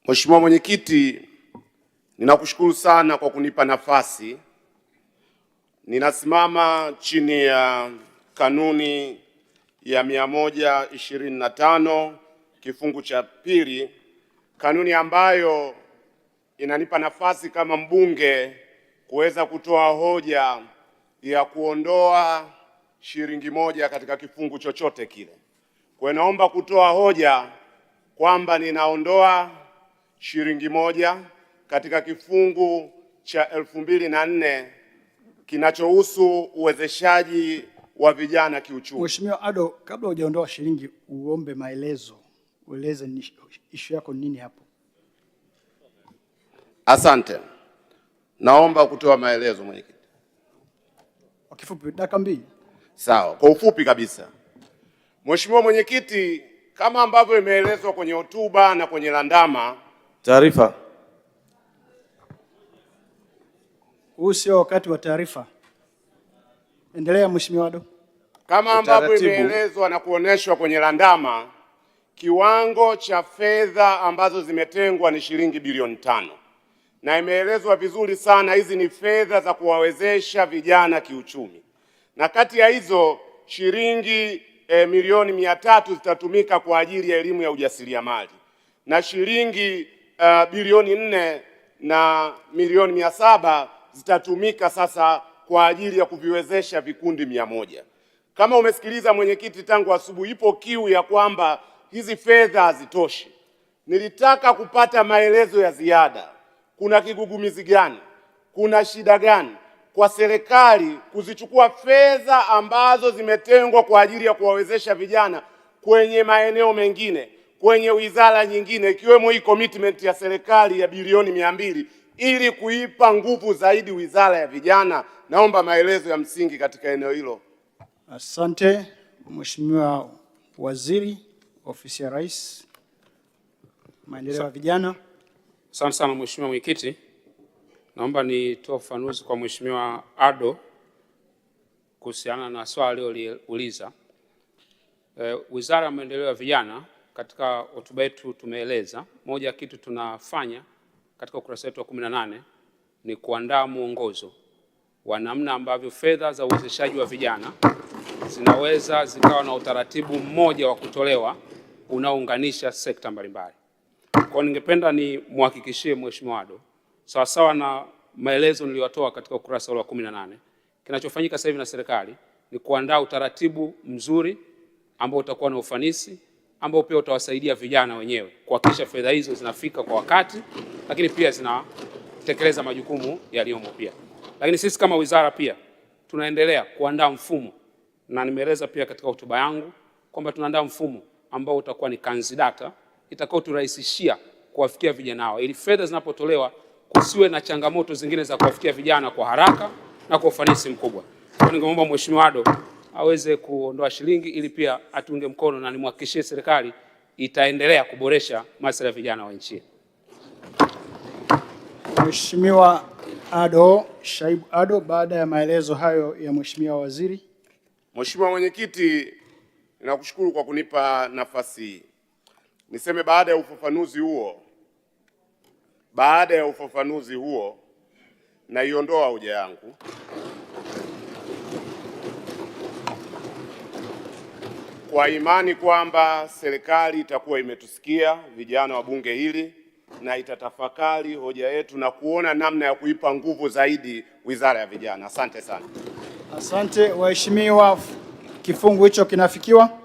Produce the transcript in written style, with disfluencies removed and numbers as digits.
Mheshimiwa Mwenyekiti, ninakushukuru sana kwa kunipa nafasi. Ninasimama chini ya kanuni ya 125 kifungu cha pili, kanuni ambayo inanipa nafasi kama mbunge kuweza kutoa hoja ya kuondoa shilingi moja katika kifungu chochote kile. Kwa hiyo naomba kutoa hoja kwamba ninaondoa shilingi moja katika kifungu cha 2004 kinachohusu uwezeshaji wa vijana kiuchumi. Mheshimiwa Ado, kabla hujaondoa shilingi uombe maelezo, ueleze issue yako nini hapo. Asante. Naomba kutoa maelezo Mwenyekiti. Kwa kifupi, dakika 2. Sawa, kwa ufupi kabisa. Mheshimiwa Mwenyekiti, kama ambavyo imeelezwa kwenye hotuba na kwenye landama. Taarifa. Huu sio wakati wa taarifa. Endelea Mheshimiwa Ado. Kama ambavyo imeelezwa na kuoneshwa kwenye landama, kiwango cha fedha ambazo zimetengwa ni shilingi bilioni 5. Na imeelezwa vizuri sana, hizi ni fedha za kuwawezesha vijana kiuchumi. Na kati ya hizo shilingi milioni 300 zitatumika kwa ajili ya elimu ya ujasiriamali. Na shilingi bilioni 4 na milioni 700 zitatumika sasa kwa ajili ya kuviwezesha vikundi 100. Kama umesikiliza Mwenyekiti, tangu asubuhi ipo kiu ya kwamba hizi fedha hazitoshi. Nilitaka kupata maelezo ya ziada. Kuna kigugumizi gani? Kuna shida gani kwa serikali kuzichukua fedha ambazo zimetengwa kwa ajili ya kuwawezesha vijana kwenye maeneo mengine, kwenye wizara nyingine, ikiwemo hii commitment ya serikali ya bilioni 200 ili kuipa nguvu zaidi wizara ya vijana? Naomba maelezo ya msingi katika eneo hilo. Asante. Mheshimiwa Waziri, Ofisi ya Rais, Maendeleo ya Vijana. Asante sana Mheshimiwa Mwenyekiti. Naomba nitoe ufafanuzi kwa Mheshimiwa Ado kuhusiana na swali aliloliuliza. Wizara ya Maendeleo ya Vijana, katika hotuba yetu tumeeleza moja ya kitu tunafanya katika ukurasa wetu wa 18 ni kuandaa mwongozo wa namna ambavyo fedha za uwezeshaji wa vijana zinaweza zikawa na utaratibu mmoja wa kutolewa unaounganisha sekta mbalimbali. Kwa ningependa ni muhakikishie Mheshimiwa Ado, sawa na maelezo niliyotoa katika ukurasa wa 18, kinachofanyika sasa hivi na serikali ni kuandaa utaratibu mzuri ambao utakuwa na ufanisi, ambao pia utawasaidia vijana wenyewe kuhakikisha fedha hizo zinafika kwa wakati, lakini pia zinatekeleza majukumu yaliyomo pia. Lakini sisi kama wizara pia tunaendelea kuandaa mfumo, na nimeeleza pia katika hotuba yangu kwamba tunaandaa mfumo ambao utakuwa ni kanzidata itakao turahisishia kuwafikia vijana hao, ili fedha zinapotolewa kusiwe na changamoto zingine za kuwafikia vijana kwa haraka na kwa ufanisi mkubwa. Kwa ningeomba Mheshimiwa Ado aweze kuondoa shilingi ili pia atunge mkono, na nimhakikishie serikali itaendelea kuboresha maslahi ya vijana wa nchi. Mheshimiwa Ado, Shaibu Ado, baada ya maelezo hayo ya Mheshimiwa Waziri. Mheshimiwa Mwenyekiti, ninakushukuru kwa kunipa nafasi hii. Niseme baada ya ufafanuzi huo naiondoa hoja yangu. Kwa imani kwamba serikali itakuwa imetusikia vijana wa bunge hili na itatafakari hoja yetu na kuona namna ya kuipa nguvu zaidi wizara ya vijana. Asante sana. Asante waheshimiwa, kifungu hicho kinafikiwa.